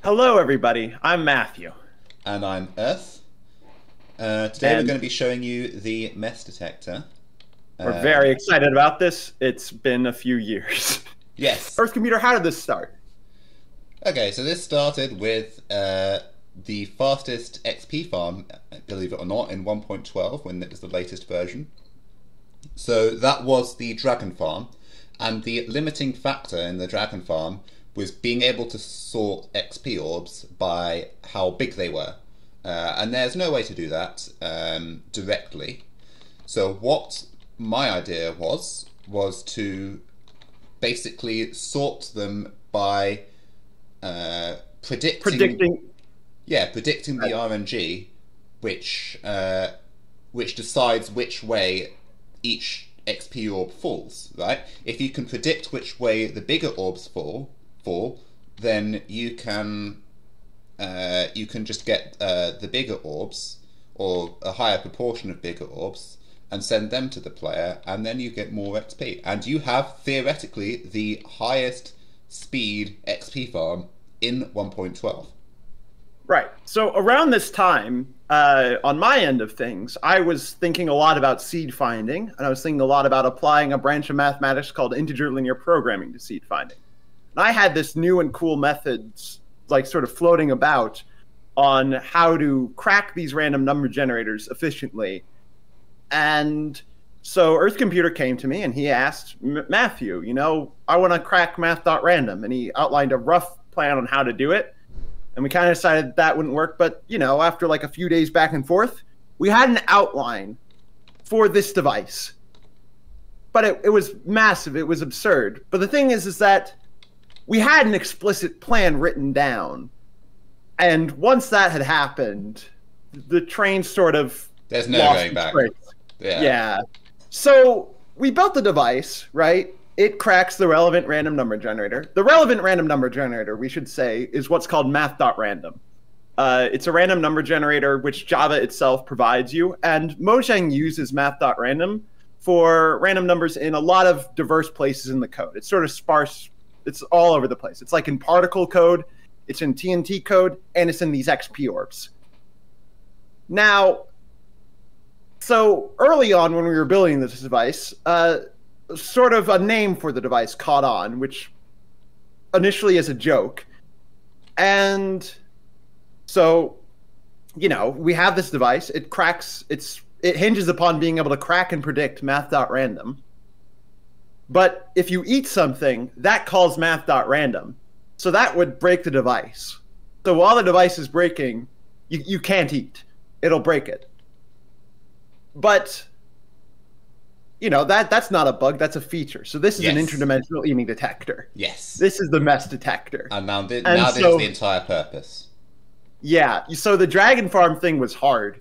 Hello, everybody. I'm Matthew. And I'm Earth. Today we're And going to be showing you the Mess Detector. we're very excited about this. It's been a few years. Yes. Earth Computer, how did this start? Okay, so this started with the fastest XP farm, believe it or not, in 1.12 when it was the latest version. So that was the Dragon Farm, and the limiting factor in the Dragon Farm was being able to sort XP orbs by how big they were. And there's no way to do that directly. So what my idea was to basically sort them by predicting the RNG, which decides which way each XP orb falls, right? If you can predict which way the bigger orbs fall, then you can just get the bigger orbs, or a higher proportion of bigger orbs, and send them to the player, and then you get more XP. And you have, theoretically, the highest speed XP farm in 1.12. Right. So around this time, on my end of things, I was thinking a lot about seed finding, and I was thinking a lot about applying a branch of mathematics called integer linear programming to seed finding. And I had this new and cool methods, like, sort of floating about on how to crack these random number generators efficiently. And so Earth Computer came to me and he asked, Matthew, I want to crack Math.random. And he outlined a rough plan on how to do it. And we kind of decided that wouldn't work. But, after like a few days back and forth, we had an outline for this device. But it was massive. It was absurd. But the thing is that we had an explicit plan written down. And once that had happened, the train sort of There's no lost going its back. trace. Yeah. So we built the device, right? It cracks the relevant random number generator. The relevant random number generator, we should say, is what's called Math.random. It's a random number generator which Java itself provides you. And Mojang uses Math.random for random numbers in a lot of diverse places in the code. It's sort of sparse. It's all over the place. It's like in particle code, it's in TNT code, and it's in these XP orbs. Now, so early on when we were building this device, sort of a name for the device caught on, which initially is a joke. And so, we have this device. It cracks, it hinges upon being able to crack and predict Math.random. But if you eat something, that calls Math.random. So that would break the device. So while the device is breaking, you can't eat. It'll break it. But, that's not a bug. That's a feature. So this is an interdimensional eating detector. Yes. This is the Mess Detector. And now this is the entire purpose. Yeah. So the Dragon Farm thing was hard.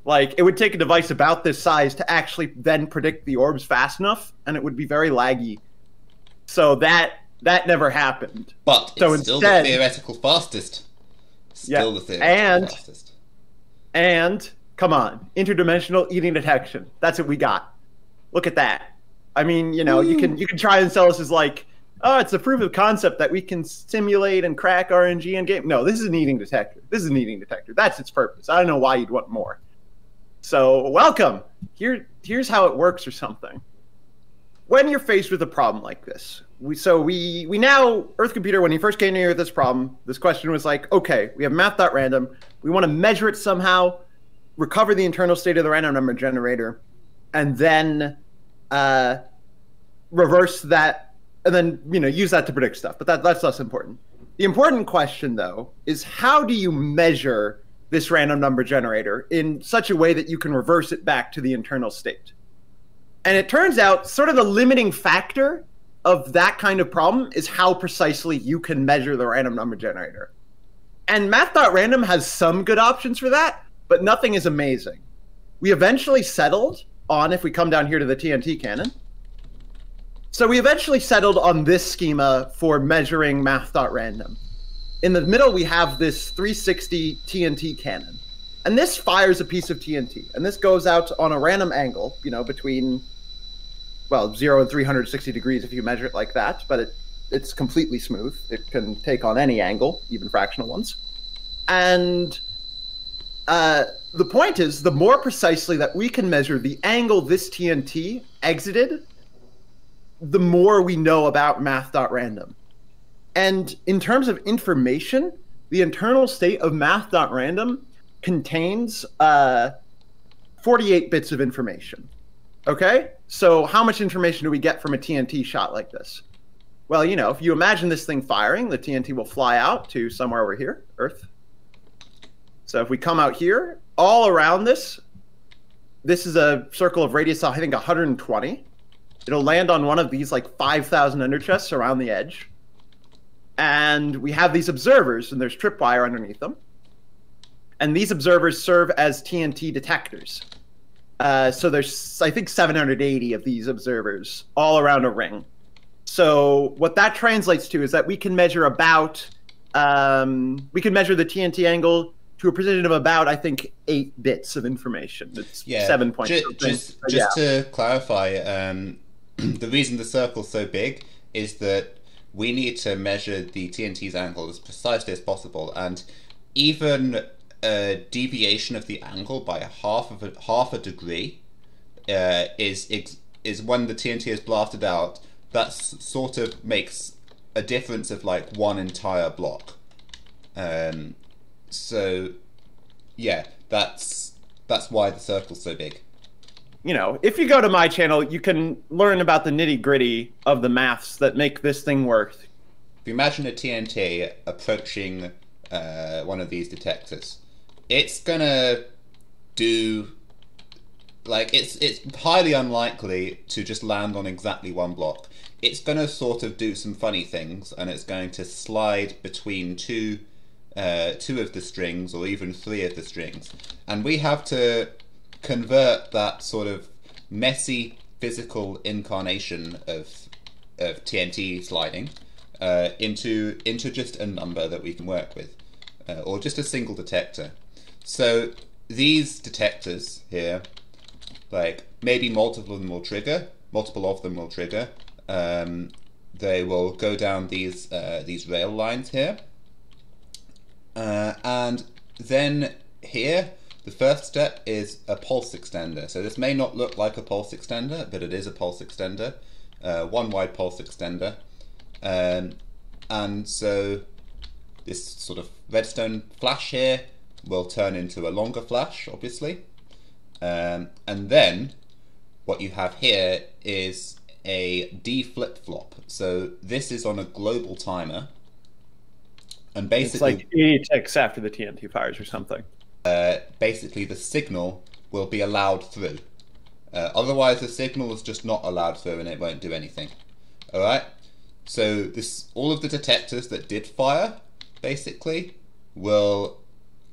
Like, it would take a device about this size to actually then predict the orbs fast enough, and it would be very laggy. So that never happened. But it's still the theoretical fastest. Still the theoretical fastest. And, come on, interdimensional eating detection. That's what we got. Look at that. I mean, you can try and sell us as like, oh, it's a proof of concept that we can simulate and crack RNG in game. No, this is an eating detector. This is an eating detector. That's its purpose. I don't know why you'd want more. So welcome. Here's how it works or something. When you're faced with a problem like this, we now, Earth Computer, when he first came here with this problem, this question was like, okay, we have Math.random. We want to measure it somehow, recover the internal state of the random number generator, and then reverse that, and then use that to predict stuff. But that's less important. The important question, though, is how do you measure this random number generator in such a way that you can reverse it back to the internal state? And it turns out sort of the limiting factor of that kind of problem is how precisely you can measure the random number generator. And Math.random has some good options for that, but nothing is amazing. We eventually settled on, if we come down here to the TNT cannon, so we eventually settled on this schema for measuring Math.random. In the middle, we have this 360 TNT cannon. And this fires a piece of TNT. And this goes out on a random angle, between, well, 0 and 360 degrees if you measure it like that. But it's completely smooth. It can take on any angle, even fractional ones. And the point is, the more precisely that we can measure the angle this TNT exited, the more we know about Math.random. And in terms of information, the internal state of Math.random contains 48 bits of information. Okay? So how much information do we get from a TNT shot like this? Well, you know, if you imagine this thing firing, the TNT will fly out to somewhere over here, Earth. So if we come out here, all around this is a circle of radius, I think 120. It'll land on one of these like 5,000 ender chests around the edge. And we have these observers, and there's tripwire underneath them. And these observers serve as TNT detectors. So there's, I think, 780 of these observers all around a ring. So what that translates to is that we can measure about, we can measure the TNT angle to a precision of about, I think, 8 bits of information. It's 7 points. Just to clarify, the reason the circle's so big is that we need to measure the TNT's angle as precisely as possible, and even a deviation of the angle by half a degree is when the TNT is blasted out. That sort of makes a difference of like one entire block. So yeah, that's why the circle's so big. You know, if you go to my channel, you can learn about the nitty-gritty of the maths that make this thing work. If you imagine a TNT approaching one of these detectors, it's gonna do, like, it's highly unlikely to just land on exactly one block. It's gonna sort of do some funny things, and it's going to slide between two of the strings, or even 3 of the strings, and we have to convert that sort of messy physical incarnation of TNT sliding into just a number that we can work with, or just a single detector. So these detectors here, like, maybe multiple of them will trigger. They will go down these rail lines here, and then here the first step is a pulse extender. So this may not look like a pulse extender, but it is a pulse extender, one wide pulse extender, and so this sort of redstone flash here will turn into a longer flash, obviously, and then what you have here is a D flip-flop. So this is on a global timer, and basically it's like 80 ticks after the TNT fires or something. Basically the signal will be allowed through. Otherwise the signal is just not allowed through and it won't do anything. Alright? So all of the detectors that did fire, basically, will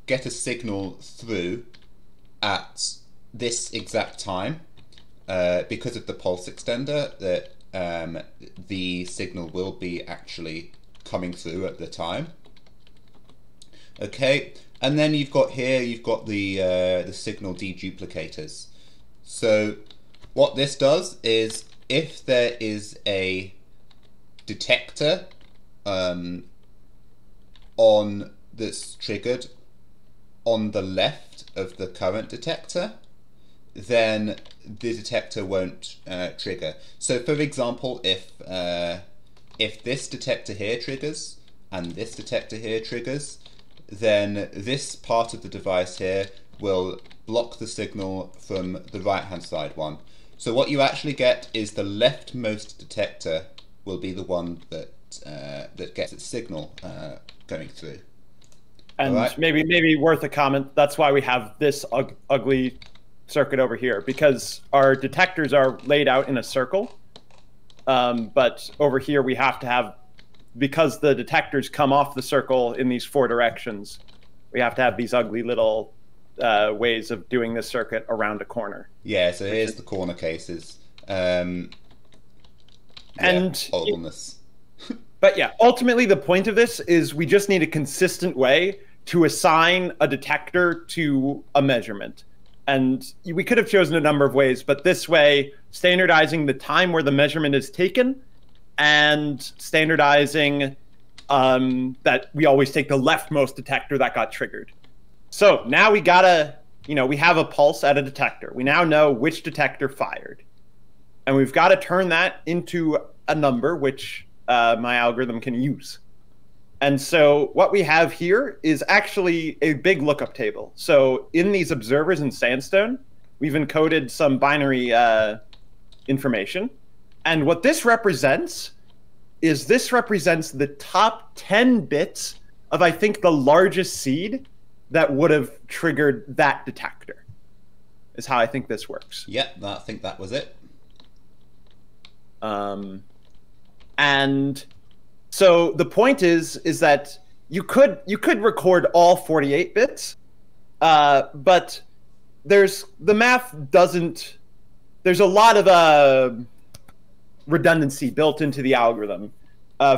get a signal through at this exact time. Because of the pulse extender, that the signal will be actually coming through at the time. Okay, and then you've got the signal deduplicators. So what this does is, if there is a detector that's triggered on the left of the current detector, then the detector won't trigger. So for example, if this detector here triggers and this detector here triggers, then this part of the device here will block the signal from the right hand side one. So what you actually get is the leftmost detector will be the one that gets its signal going through. And right? maybe worth a comment, that's why we have this ugly circuit over here, because our detectors are laid out in a circle, but over here we have to have, because the detectors come off the circle in these 4 directions, we have to have these ugly little ways of doing this circuit around a corner. Yeah, so here's the corner cases. And horribleness. But yeah, ultimately the point of this is we just need a consistent way to assign a detector to a measurement. And we could have chosen a number of ways, but this way, standardizing the time where the measurement is taken and standardizing that we always take the leftmost detector that got triggered. So now we gotta, we have a pulse at a detector. We now know which detector fired. And we've got to turn that into a number which my algorithm can use. And so what we have here is actually a big lookup table. So in these observers in Sandstone, we've encoded some binary information. And what this represents is the top 10 bits of, I think, the largest seed that would have triggered that detector, is how I think this works. Yep, I think that was it. And so the point is that you could record all 48 bits, but there's a lot of redundancy built into the algorithm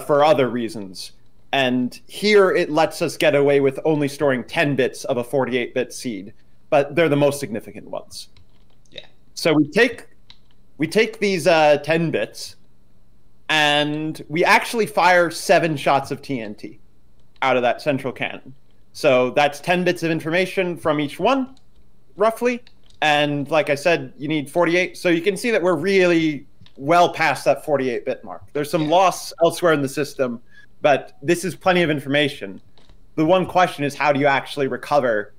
for other reasons. And here it lets us get away with only storing 10 bits of a 48-bit seed, but they're the most significant ones. Yeah. So we take these 10 bits, and we actually fire 7 shots of TNT out of that central cannon. So that's 10 bits of information from each one, roughly. And like I said, you need 48. So you can see that we're really well past that 48-bit mark. There's some loss elsewhere in the system, but this is plenty of information. The one question is, how do you actually recover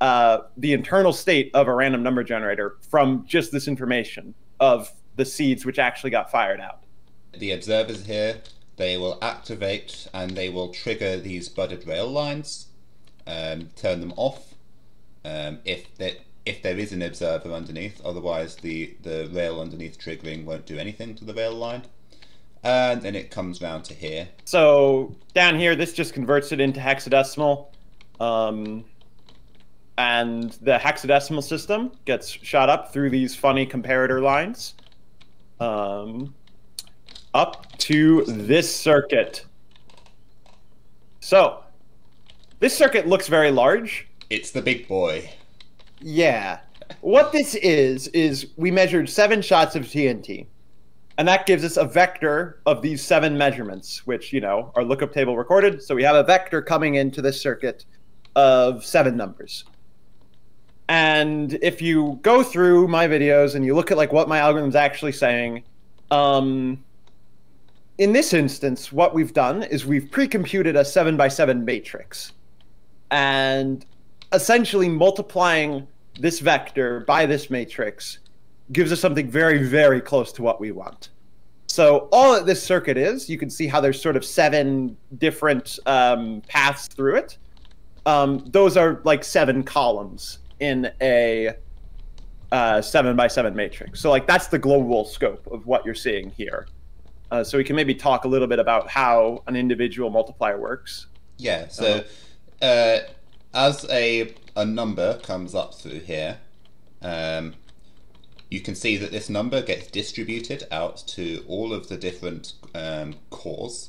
the internal state of a random number generator from just this information of the seeds which actually got fired out? The observers here, they will activate and they will trigger these budded rail lines, turn them off if there is an observer underneath. Otherwise the rail underneath triggering won't do anything to the rail line. And then it comes round to here. So down here, this just converts it into hexadecimal. And the hexadecimal system gets shot up through these funny comparator lines. Up to this circuit. So this circuit looks very large. It's the big boy. Yeah. What this is we measured 7 shots of TNT. And that gives us a vector of these 7 measurements, which, our lookup table recorded. So we have a vector coming into this circuit of 7 numbers. And if you go through my videos and you look at what my algorithm's actually saying, in this instance, what we've done is we've pre-computed a 7x7 matrix. And essentially multiplying this vector by this matrix gives us something very, very close to what we want. So all that this circuit is, you can see how there's sort of 7 different paths through it. Those are like 7 columns in a 7x7 matrix. So that's the global scope of what you're seeing here. So we can maybe talk a little bit about how an individual multiplier works. Yeah, so as a number comes up through here, you can see that this number gets distributed out to all of the different cores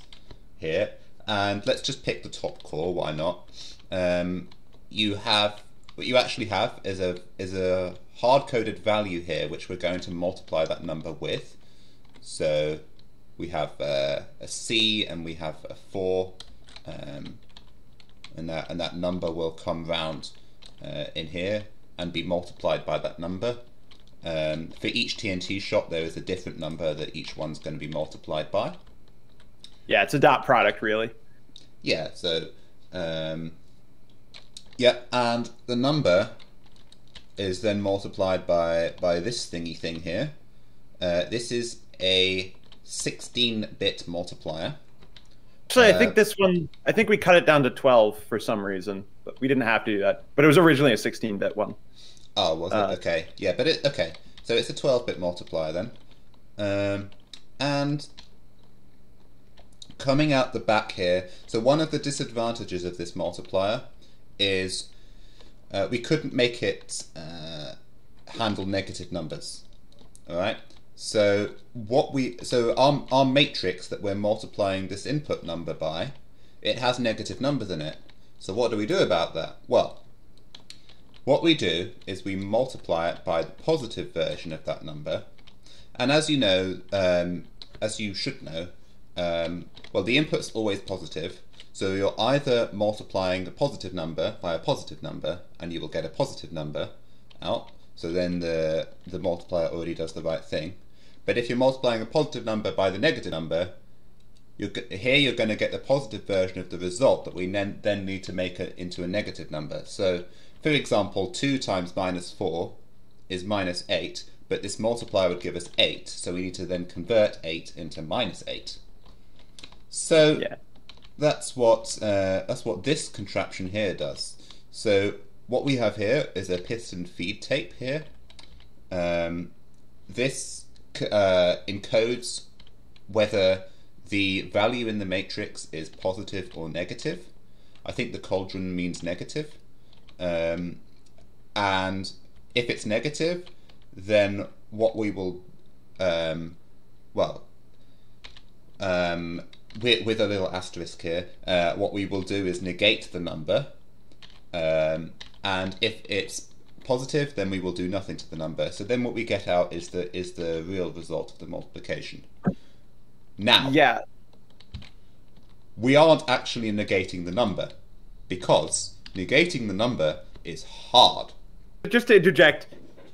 here. And let's just pick the top core, why not? What you actually have is a hard-coded value here, which we're going to multiply that number with. So we have a C and we have a 4, and that number will come round in here and be multiplied by that number. For each TNT shot, there is a different number that each one's going to be multiplied by. Yeah, it's a dot product, really. Yeah, so yeah, and the number is then multiplied by this thingy thing here. This is a 16-bit multiplier. Actually, I think we cut it down to 12 for some reason, but we didn't have to do that. But it was originally a 16-bit one. Oh, was it? Okay. Yeah, but okay. So it's a 12-bit multiplier then. And coming out the back here, so one of the disadvantages of this multiplier is we couldn't make it handle negative numbers. All right. So our matrix that we're multiplying this input number by, it has negative numbers in it. So what do we do about that? Well, what we do is we multiply it by the positive version of that number. And as you know, as you should know, well, the input's always positive, so you're either multiplying a positive number by a positive number, and you will get a positive number out, so then the multiplier already does the right thing. But if you're multiplying a positive number by the negative number, you're going to get the positive version of the result that we then need to make it into a negative number. So, for example, 2 times minus 4 is minus 8, but this multiplier would give us 8, so we need to then convert 8 into minus 8. So yeah. That's what this contraption here does. So what we have here is a piston feed tape here. This encodes whether the value in the matrix is positive or negative. I think the cauldron means negative. And if it's negative, then what we will, with a little asterisk here, what we will do is negate the number. And if it's positive, then we will do nothing to the number. So then what we get out is the real result of the multiplication. Now, yeah, we aren't actually negating the number, because negating the number is hard. Just to interject,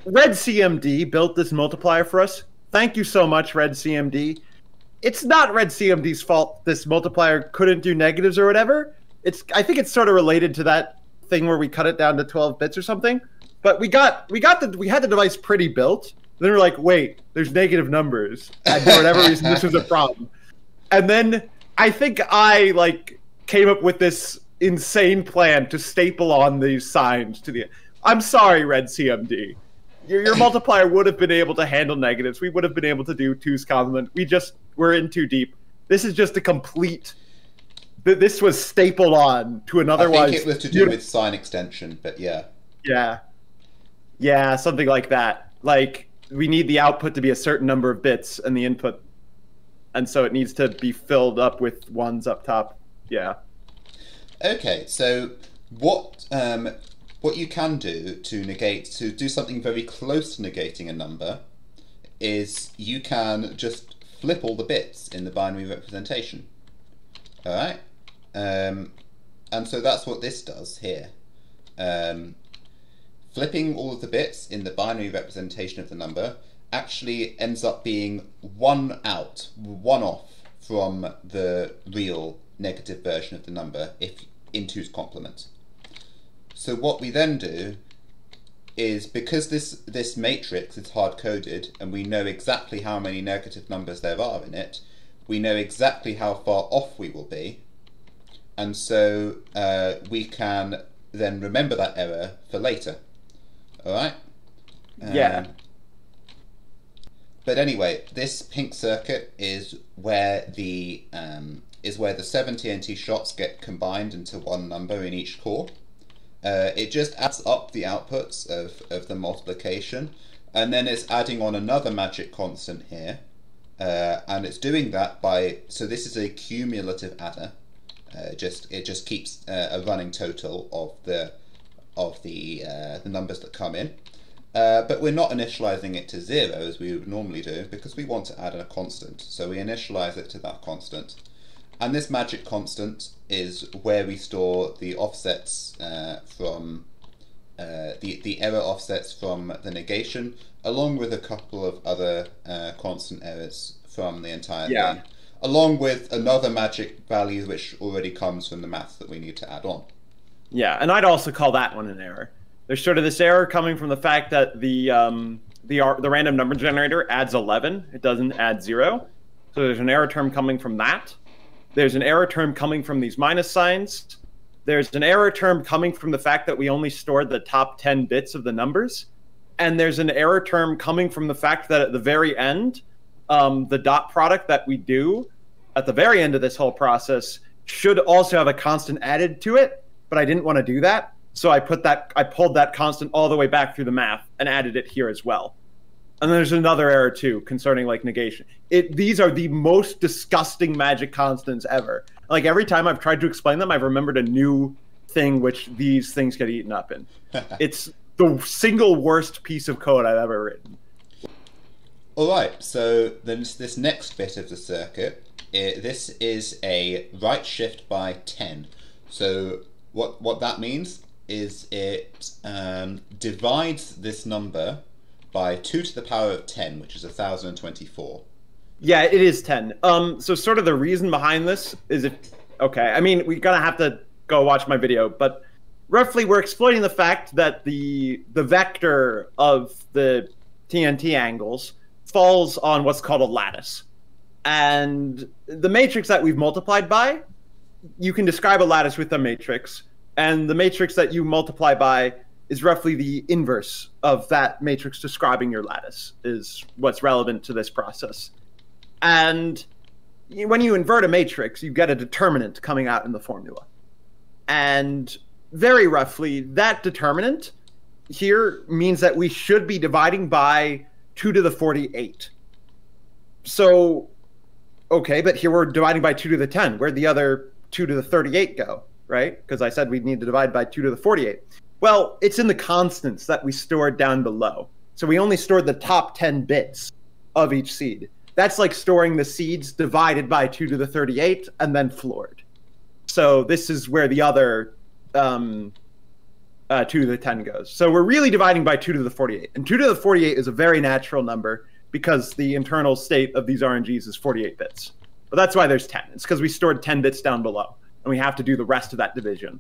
Red CMD built this multiplier for us. Thank you so much, Red CMD. It's not Red CMD's fault this multiplier couldn't do negatives or whatever. I think it's sort of related to that thing where we cut it down to 12 bits or something. But we had the device pretty built. Then we're like, wait, there's negative numbers. And for whatever reason, this was a problem. And then I think I came up with this insane plan to staple on these signs to the. I'm sorry, Red CMD. Your multiplier would have been able to handle negatives. We would have been able to do 2's complement. We're in too deep. This is just a complete. This was stapled on to an otherwise. I think it was to do with sign extension, but yeah. Yeah, something like that. Like, we need the output to be a certain number of bits and the input, and so it needs to be filled up with ones up top. Yeah. Okay, so what you can do to do something very close to negating a number is you can just flip all the bits in the binary representation. All right, and so that's what this does here. Flipping all of the bits in the binary representation of the number actually ends up being one off from the real negative version of the number if in 2's complement. So what we then do is, because this matrix is hard-coded and we know exactly how many negative numbers there are in it, we know exactly how far off we will be, and so we can then remember that error for later. All right? Yeah. But anyway, this pink circuit is where the 7 TNT shots get combined into one number in each core. It just adds up the outputs of the multiplication, and then it's adding on another magic constant here, and it's doing that so this is a cumulative adder. It just keeps a running total of the numbers that come in, but we're not initializing it to 0 as we would normally do, because we want to add a constant. So we initialize it to that constant. And this magic constant is where we store the offsets from the error offsets from the negation, along with a couple of other constant errors from the entire thing, along with another magic value which already comes from the math that we need to add on. Yeah, and I'd also call that one an error. There's sort of this error coming from the fact that the random number generator adds 11. It doesn't add 0. So there's an error term coming from that. There's an error term coming from these minus signs. There's an error term coming from the fact that we only stored the top 10 bits of the numbers. And there's an error term coming from the fact that at the very end, the dot product that we do at the very end of this whole process should also have a constant added to it, but I didn't want to do that. So I pulled that constant all the way back through the math and added it here as well. And then there's another error too concerning negation. These are the most disgusting magic constants ever. Like, every time I've tried to explain them, I've remembered a new thing which these things get eaten up in. It's the single worst piece of code I've ever written. All right, so then this next bit of the circuit this is a right shift by 10. So what that means is it divides this number by 2 to the power of 10, which is 1024. Yeah, it is 10. So sort of the reason behind this is okay, I mean, we're gonna have to go watch my video, but roughly we're exploiting the fact that the vector of the TNT angles falls on what's called a lattice. And the matrix that we've multiplied by, you can describe a lattice with a matrix, and the matrix that you multiply by is roughly the inverse of that matrix describing your lattice, is what's relevant to this process. And when you invert a matrix, you get a determinant coming out in the formula. And very roughly, that determinant here means that we should be dividing by 2 to the 48. So, okay, but here we're dividing by 2 to the 10. Where'd the other 2 to the 38 go, right? Because I said we'd need to divide by 2 to the 48. Well, it's in the constants that we stored down below. So we only stored the top 10 bits of each seed. That's like storing the seeds divided by 2 to the 38 and then floored. So this is where the other 2 to the 10 goes. So we're really dividing by 2 to the 48. And 2 to the 48 is a very natural number because the internal state of these RNGs is 48 bits. But that's why there's 10. It's because we stored 10 bits down below, and we have to do the rest of that division.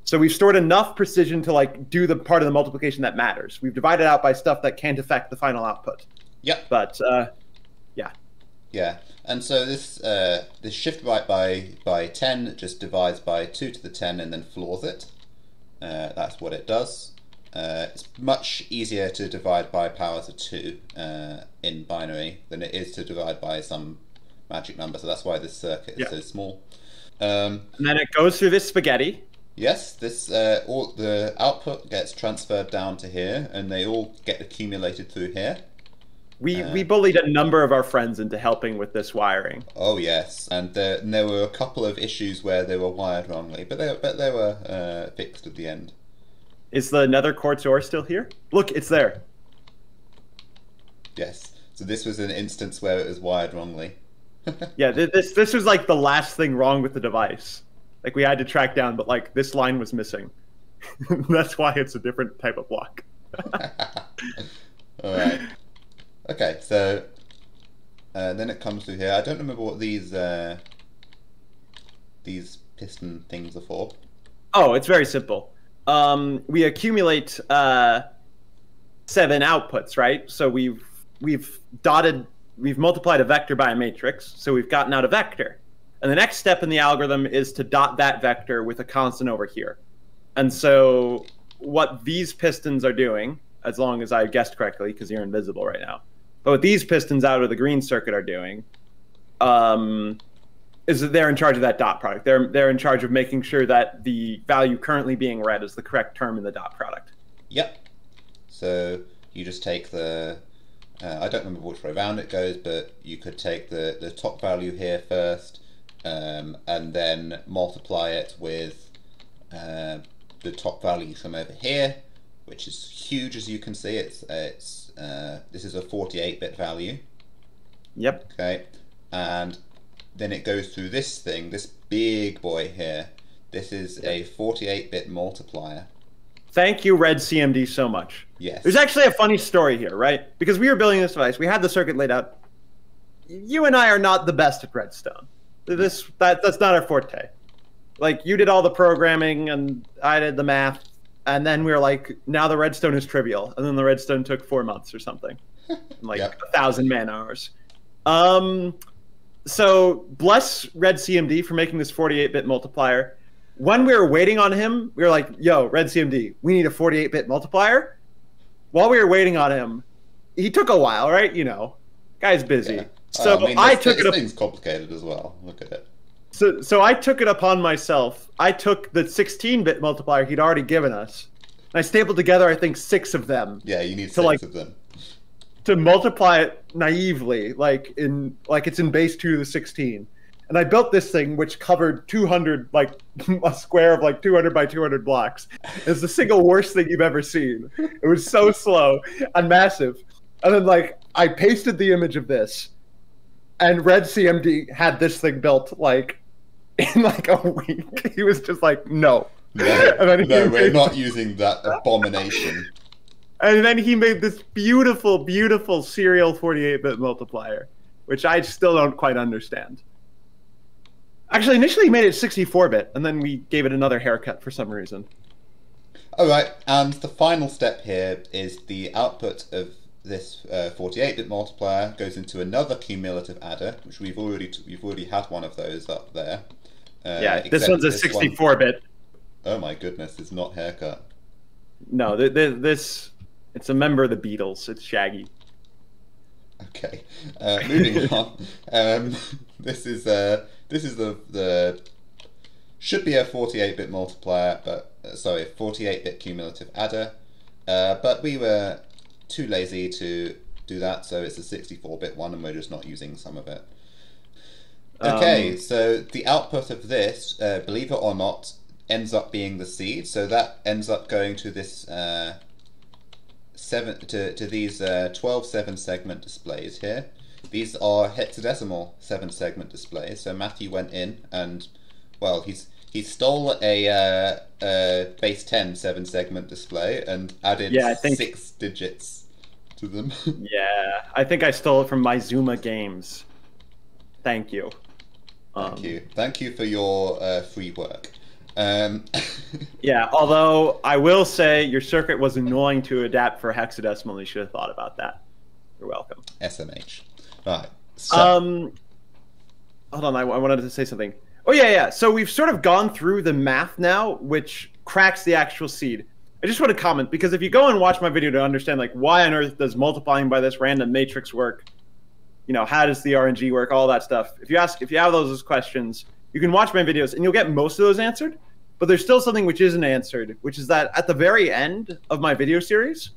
So we've stored enough precision to like do the part of the multiplication that matters. We've divided out by stuff that can't affect the final output. Yep. But yeah. Yeah, and so this shift right by 10 just divides by 2 to the 10 and then floors it. That's what it does. It's much easier to divide by powers of 2 in binary than it is to divide by some magic number, so that's why this circuit is so small. And then it goes through this spaghetti. Yes, this all the output gets transferred down to here, and they all get accumulated through here. We bullied a number of our friends into helping with this wiring. Oh yes, and there were a couple of issues where they were wired wrongly, but they were fixed at the end. Is the nether quartz ore still here? Look, it's there. Yes, so this was an instance where it was wired wrongly. Yeah, this was like the last thing wrong with the device. Like we had to track down, but like this line was missing. That's why it's a different type of block. All right. Okay, so then it comes through here. I don't remember what these piston things are for. Oh, it's very simple. We accumulate 7 outputs, right? So we've multiplied a vector by a matrix, so we've gotten out a vector. And the next step in the algorithm is to dot that vector with a constant over here. And so what these pistons are doing, as long as I guessed correctly, because you're invisible right now, but what these pistons out of the green circuit are doing is that they're in charge of that dot product. They're in charge of making sure that the value currently being read is the correct term in the dot product. Yep. So you just take the, I don't remember which way around it goes, but you could take the top value here first, and then multiply it with the top value from over here, which is huge, as you can see. This is a 48-bit value. Yep. Okay, and then it goes through this thing, this big boy here. This is a 48-bit multiplier. Thank you, Red CMD, so much. Yes. There's actually a funny story here, right? Because we were building this device, we had the circuit laid out. You and I are not the best at Redstone. That's not our forte. Like, you did all the programming and I did the math, and then we were like, now the Redstone is trivial. And then the Redstone took 4 months or something. Like Yep. 1,000 man-hours. So bless Red CMD for making this 48-bit multiplier. When we were waiting on him, we were like, yo, Red CMD, we need a 48-bit multiplier. While we were waiting on him, he took a while, right? You know, guy's busy. Yeah. So I mean, this thing's complicated as well. Look at it. So I took it upon myself. I took the 16-bit multiplier he'd already given us, and I stapled together, I think, 6 of them. Yeah, you need 6 of them. To multiply it naively, like it's in base 2 to the 16. And I built this thing which covered 200, like a square of like 200 by 200 blocks. It's the single worst thing you've ever seen. It was so slow and massive. And then like I pasted the image of this, And Red CMD had this thing built like in like a week. He was just like, no. No, And then no, we're not using that abomination. And then he made this beautiful, beautiful serial 48-bit multiplier, which I still don't quite understand. Actually, initially he made it 64-bit, and then we gave it another haircut for some reason. All right, and the final step here is the output of this 48-bit multiplier goes into another cumulative adder, which we've already had one of those up there. Yeah, this one's a 64-bit. Oh my goodness, it's not haircut. No, this it's a member of the Beatles. It's Shaggy. Okay, moving on. This is the should be a 48-bit multiplier, but sorry, 48-bit cumulative adder. But we were too lazy to do that, so it's a 64-bit one, and we're just not using some of it. Okay, so the output of this, believe it or not, ends up being the seed. So that ends up going to this these 12 7-segment displays here. These are hexadecimal 7-segment displays. So Matthew went in and, well, he stole a base 10 7-segment display and added 6 digits to them. Yeah, I think I stole it from Mizuma Games. Thank you. Thank you for your free work. Yeah, although I will say your circuit was annoying to adapt for hexadecimal. You should have thought about that. You're welcome. SMH. Right. So. Hold on, I wanted to say something. Oh yeah. So we've sort of gone through the math now, which cracks the actual seed. I just want to comment, because if you go and watch my video to understand like why on earth does multiplying by this random matrix work, you know, how does the RNG work, all that stuff. If you have those questions, you can watch my videos and you'll get most of those answered. But there's still something which isn't answered, which is that at the very end of my video series,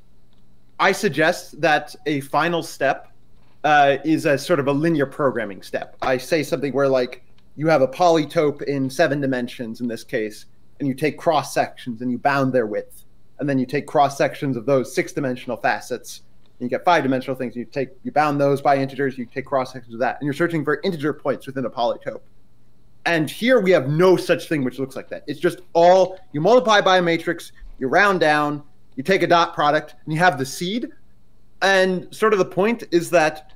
I suggest that a final step is a sort of a linear programming step. I say something where like you have a polytope in 7 dimensions in this case, and you take cross sections and you bound their width, and then you take cross sections of those 6-dimensional facets, and you get 5-dimensional things. You bound those by integers. You take cross sections of that, and you're searching for integer points within a polytope. And here we have no such thing which looks like that. It's just all, you multiply by a matrix, you round down, you take a dot product, and you have the seed. And sort of the point is that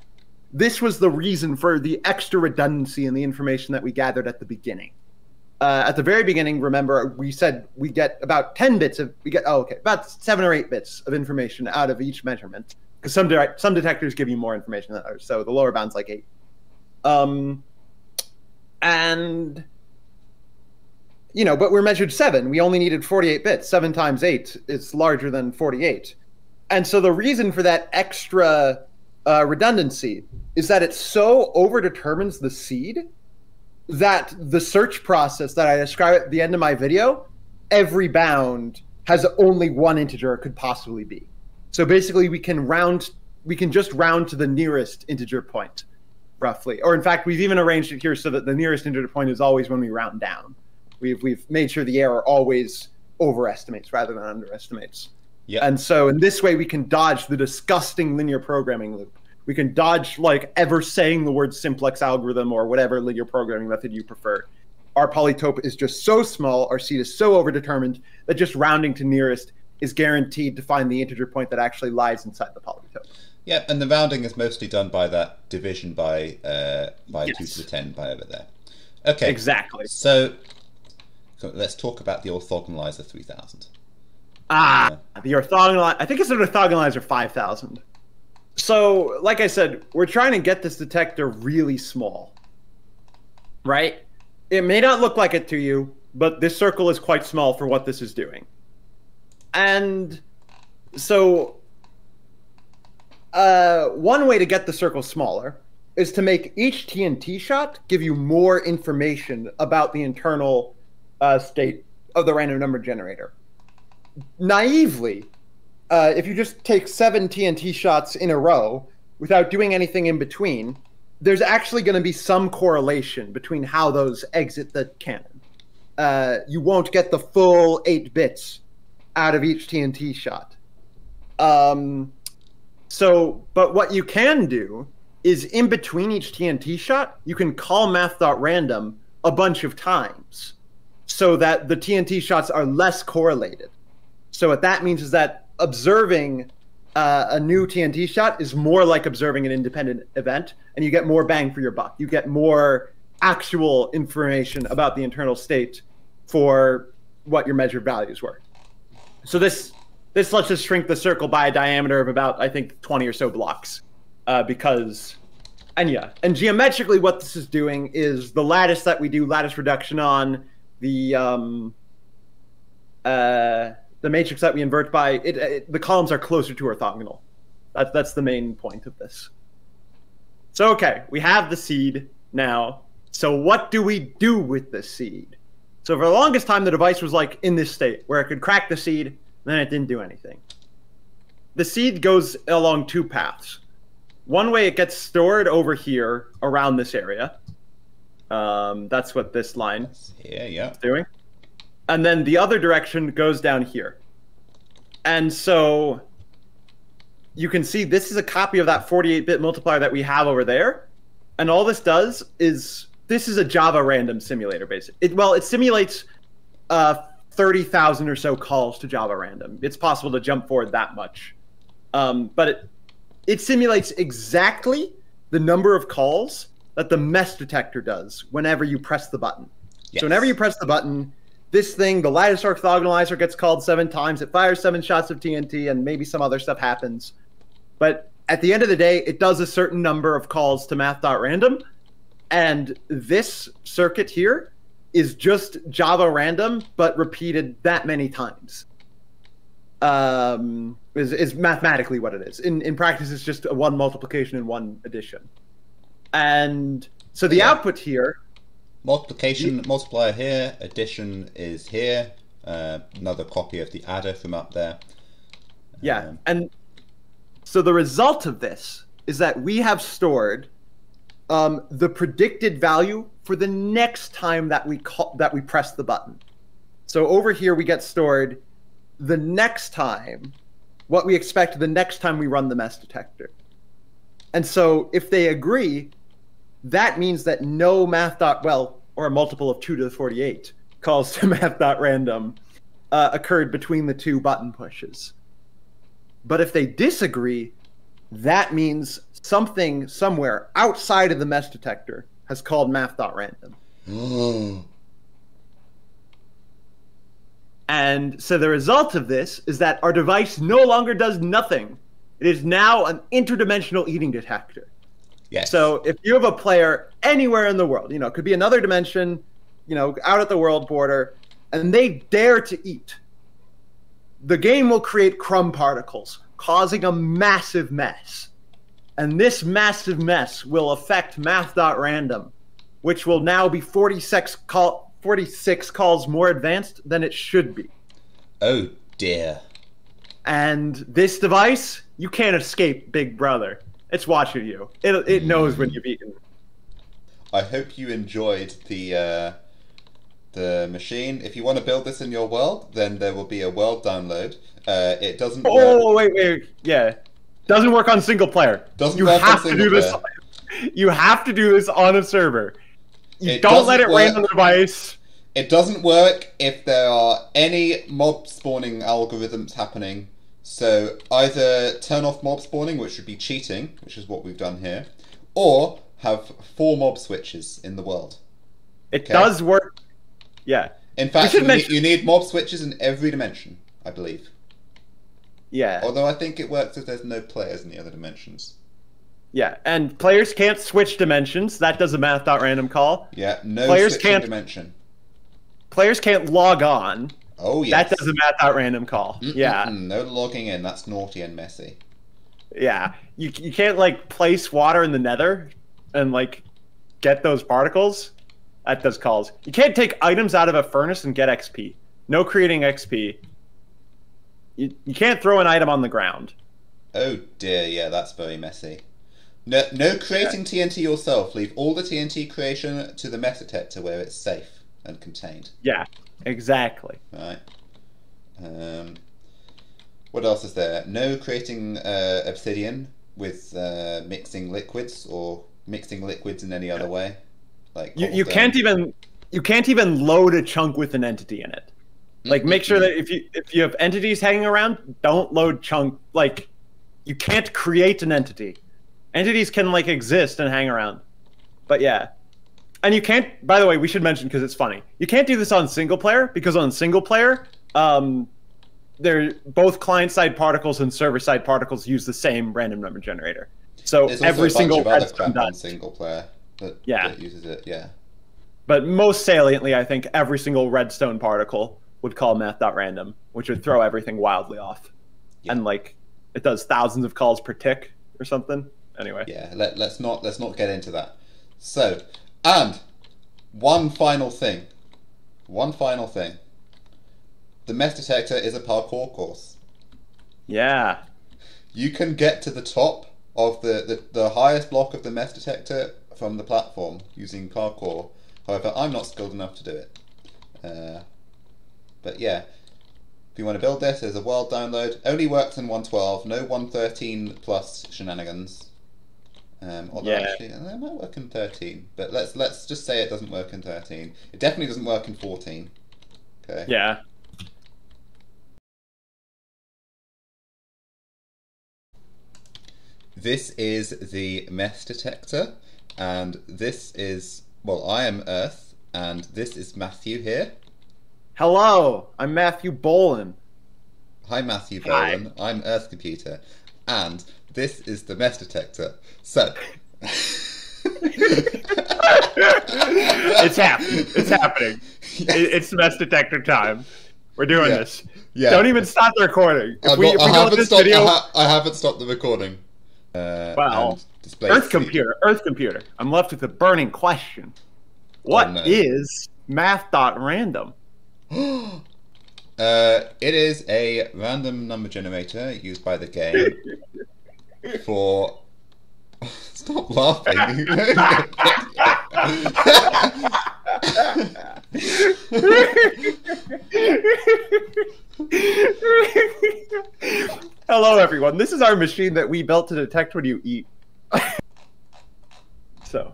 this was the reason for the extra redundancy in the information that we gathered at the beginning. At the very beginning, remember, we said we get about 10 bits of, about 7 or 8 bits of information out of each measurement. Because some detectors give you more information than others, so the lower bound's like 8. And, you know, but we're measured 7. We only needed 48 bits. 7 times 8 is larger than 48. And so the reason for that extra redundancy is that it so overdetermines the seed that the search process that I describe at the end of my video, every bound has only one integer it could possibly be. So basically we can just round to the nearest integer point, roughly. Or in fact, we've even arranged it here so that the nearest integer point is always when we round down. We've made sure the error always overestimates rather than underestimates. Yeah. And so in this way, we can dodge the disgusting linear programming loop. We can dodge like ever saying the word simplex algorithm or whatever linear programming method you prefer. Our polytope is just so small, our seed is so overdetermined that just rounding to nearest is guaranteed to find the integer point that actually lies inside the polytope. Yeah, and the rounding is mostly done by that division by Yes. 2 to the 10 by over there. Okay. Exactly. So let's talk about the orthogonalizer 3000. The orthogonalizer, I think it's an orthogonalizer 5000. So, like I said, we're trying to get this detector really small, right? It may not look like it to you, but this circle is quite small for what this is doing. And so one way to get the circle smaller is to make each TNT shot give you more information about the internal state of the random number generator. Naively, if you just take 7 TNT shots in a row without doing anything in between, there's actually going to be some correlation between how those exit the cannon. You won't get the full 8 bits out of each TNT shot. But what you can do is in between each TNT shot, you can call Math.random a bunch of times so that the TNT shots are less correlated. So what that means is that observing a new TNT shot is more like observing an independent event, and you get more bang for your buck. You get more actual information about the internal state for what your measured values were. So this lets us shrink the circle by a diameter of about, I think, 20 or so blocks. And geometrically what this is doing is the lattice that we do lattice reduction on, the matrix that we invert by, the columns are closer to orthogonal. That's the main point of this. So, okay, we have the seed now. So what do we do with the seed? So for the longest time, the device was like in this state where it could crack the seed, and then it didn't do anything. The seed goes along two paths. One way, it gets stored over here around this area. That's what this line is doing. And then the other direction goes down here. And so you can see this is a copy of that 48-bit multiplier that we have over there. And all this does is, this is a Java random simulator, basically. It simulates 30,000 or so calls to Java random. It's possible to jump forward that much. But it simulates exactly the number of calls that the Mess Detector does whenever you press the button. Yes. So whenever you press the button, this thing, the lattice orthogonalizer, gets called 7 times. It fires 7 shots of TNT, and maybe some other stuff happens. But at the end of the day, it does a certain number of calls to Math.random. And this circuit here is just Java random, but repeated that many times. Is mathematically what it is. In practice, it's just a 1 multiplication and 1 addition. And so the output here... Multiplication, multiplier here, addition is here, another copy of the adder from up there. Yeah, and so the result of this is that we have stored the predicted value for the next time that we press the button. So over here we get stored the next time, what we expect the next time we run the Mess Detector. And so if they agree, that means that no or a multiple of 2 to the 48 calls to Math.random occurred between the 2 button pushes. But if they disagree, that means something somewhere outside of the Mess Detector has called Math.random. And so the result of this is that our device no longer does nothing. It is now an interdimensional eating detector. Yes. So if you have a player anywhere in the world, it could be another dimension, out at the world border, and they dare to eat, the game will create crumb particles, causing a massive mess. And this massive mess will affect Math.random, which will now be 46 calls more advanced than it should be. Oh dear. And this device, you can't escape Big Brother. It's watching you. It knows when you've eaten. I hope you enjoyed the machine. If you want to build this in your world, then there will be a world download. It doesn't work. Oh, wait. Yeah. Doesn't work on single player. Doesn't work on single player. You have to do this on a server. You don't let it run on the device. It doesn't work if there are any mob spawning algorithms happening. So either turn off mob spawning, which would be cheating, which is what we've done here, or have 4 mob switches in the world. It does work. Yeah. In fact, you need mob switches in every dimension, I believe. Yeah. Although I think it works if there's no players in the other dimensions. Yeah, and players can't switch dimensions. That does a Math.random call. Yeah, no switching dimension. Players can't log on. Oh, yes. That does a Math.random call. Yeah. No logging in. That's naughty and messy. Yeah. You can't, place water in the nether and, get those particles. That does calls. You can't take items out of a furnace and get XP. No creating XP. You can't throw an item on the ground. Oh, dear. Yeah, that's very messy. No creating TNT yourself. Leave all the TNT creation to the Mess Detector where it's safe and contained. Yeah. Exactly. Right. What else is there? No creating obsidian. mixing liquids or mixing liquids in any other way. Like you can't even load a chunk with an entity in it. Like make sure that if you have entities hanging around, don't load chunk. Like you can't create an entity. Entities can like exist and hang around, but yeah. And you can't. By the way, we should mention because it's funny. You can't do this on single player because on single player, they're both client-side particles and server-side particles use the same random number generator. So there's every single Redstone on single player that uses it. Yeah. But most saliently, I think every single Redstone particle would call Math.random, which would throw everything wildly off, and like it does thousands of calls per tick or something. Anyway. Yeah. Let's not get into that. So. And one final thing. The Mess Detector is a parkour course. Yeah. You can get to the top of the highest block of the Mess Detector from the platform using parkour. However, I'm not skilled enough to do it. But yeah, if you want to build this, there's a world download. Only works in 1.12, no 1.13 plus shenanigans. Although actually, it might work in 13, but let's just say it doesn't work in 13. It definitely doesn't work in 14. Okay. Yeah. This is the Mess Detector, and this is, well, I am Earth, and this is Matthew here. Hello, I'm Matthew Bolin. Hi, Matthew Bolin. I'm Earth Computer, and this is the Mess Detector. So, it's happening. It's happening. It's Mess Detector time. We're doing this. Yeah. Don't even stop the recording. I haven't stopped the recording. Well, Earth Computer. I'm left with a burning question. What is Math.random? It is a random number generator used by the game for... Stop laughing. Hello, everyone. This is our machine that we built to detect when you eat. So,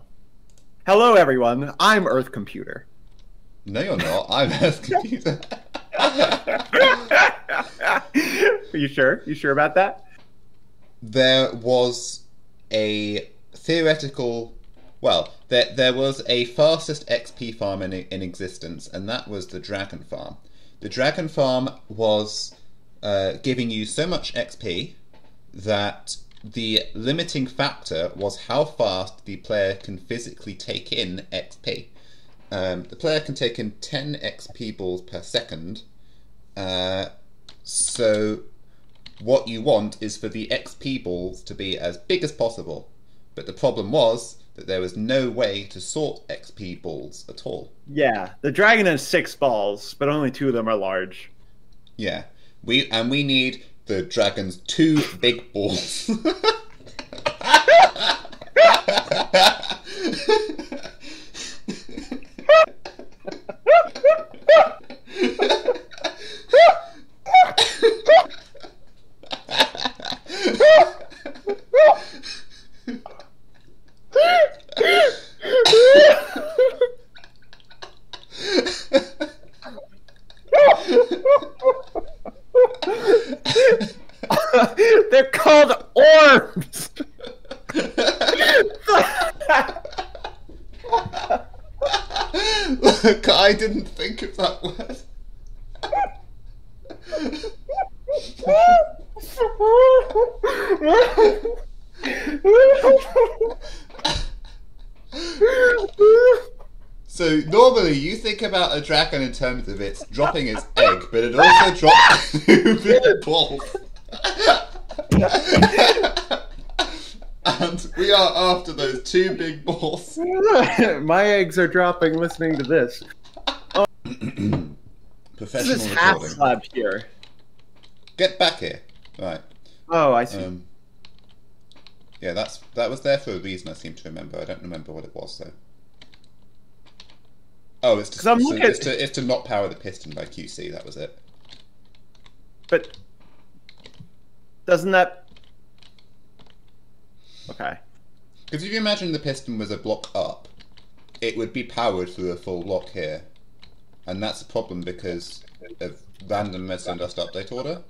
hello, everyone. I'm Earth Computer. No, you're not. I'm Earth Computer. Are you sure? You sure about that? There was a theoretical... Well, there was a fastest XP farm in existence, and that was the Dragon Farm. The Dragon Farm was giving you so much XP that the limiting factor was how fast the player can physically take in XP. The player can take in 10 XP balls per second, so what you want is for the XP balls to be as big as possible. But the problem was that there was no way to sort XP balls at all. Yeah, the dragon has 6 balls, but only 2 of them are large. Yeah, we need the dragon's 2 big balls. They're called orbs. Look, I didn't think of that word. So normally you think about a dragon in terms of its dropping its egg, but it also drops 2 big balls. And we are after those 2 big balls. My eggs are dropping listening to this. Professional This is half recording. slab here. Get back here. Right. Oh, I see. Yeah, that was there for a reason, I seem to remember. I don't remember what it was, though. Oh, it's to not power the piston by QC, that was it. But doesn't that... Okay. Because if you imagine the piston was a block up, it would be powered through a full block here. And that's a problem because of random redstone dust update order.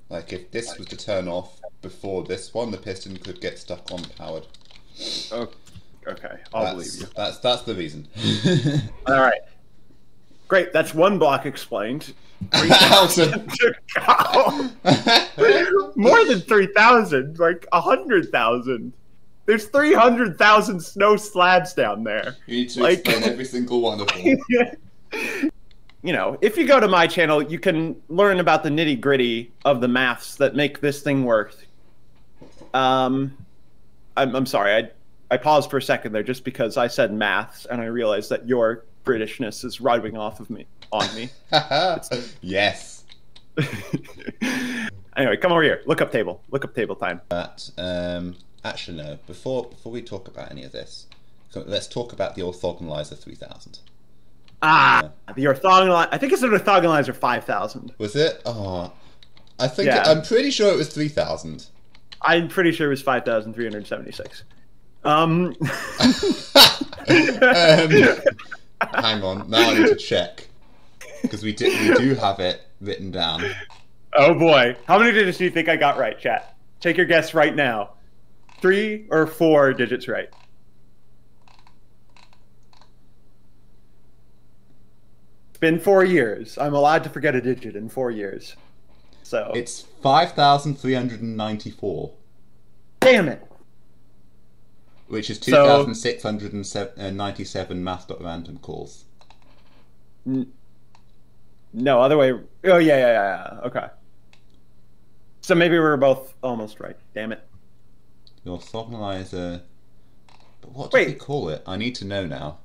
Like, if this was to turn off before this one, the piston could get stuck on powered. Oh, okay, I'll believe you. That's the reason. All right. Great, that's one block explained. 3,000. More than 3,000, like 100,000. There's 300,000 snow slabs down there. You need to explain every single one of them. You know, if you go to my channel, you can learn about the nitty-gritty of the maths that make this thing work. I'm sorry, I paused for a second there just because I said maths, and I realized that your Britishness is rubbing off of me on me. Yes. Anyway, come over here. Look up table. Look up table time. But actually, no. Before we talk about any of this, let's talk about the orthogonalizer 3000. The orthogonalizer. I think it's an orthogonalizer 5000. Was it? Oh, I think I'm pretty sure it was 3000. I'm pretty sure it was 5,376. Hang on, now I need to check because we do have it written down. Oh boy, how many digits do you think I got right, chat? Take your guess right now. 3 or 4 digits right. It's been 4 years. I'm allowed to forget a digit in 4 years. So it's 5,394. Damn it. Which is 2,697 Math.random calls. No, other way. Oh, yeah. Okay. So maybe we were both almost right. Damn it. The orthogonalizer. But what do we call it? I need to know now.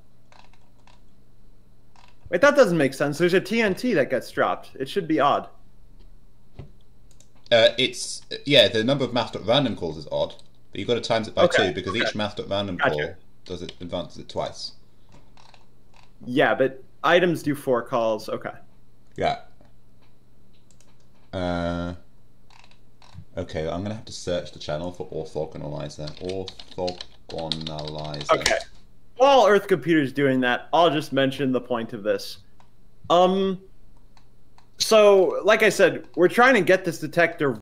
Wait, that doesn't make sense. There's a TNT that gets dropped. It should be odd. The number of Math.random calls is odd. But you've got to times it by 2 because each Math.random call advances it twice. Yeah, but items do 4 calls. Okay. Yeah. Okay, I'm gonna have to search the channel for orthogonalizer. Orthogonalizer. Okay. While Earth Computer's doing that, I'll just mention the point of this. So, like I said, we're trying to get this detector